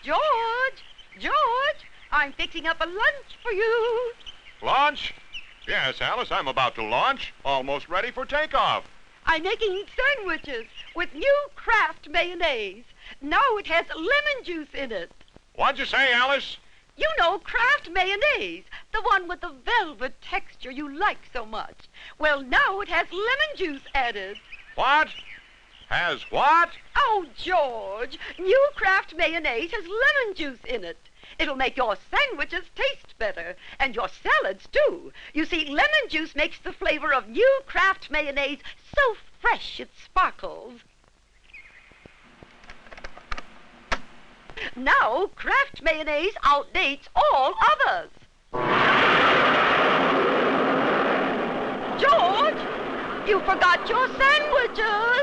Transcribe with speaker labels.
Speaker 1: George! George! I'm fixing up a lunch for you.
Speaker 2: Lunch? Yes, Alice, I'm about to launch. Almost ready for takeoff.
Speaker 1: I'm making sandwiches with new Kraft mayonnaise. Now it has lemon juice in it.
Speaker 2: What'd you say, Alice?
Speaker 1: You know Kraft mayonnaise, the one with the velvet texture you like so much. Well, now it has lemon juice added.
Speaker 2: What? Has what?
Speaker 1: Oh, George, new Kraft mayonnaise has lemon juice in it. It'll make your sandwiches taste better, and your salads, too. You see, lemon juice makes the flavor of new Kraft mayonnaise so fresh it sparkles. Now, Kraft mayonnaise outdates all others. George, you forgot your sandwiches.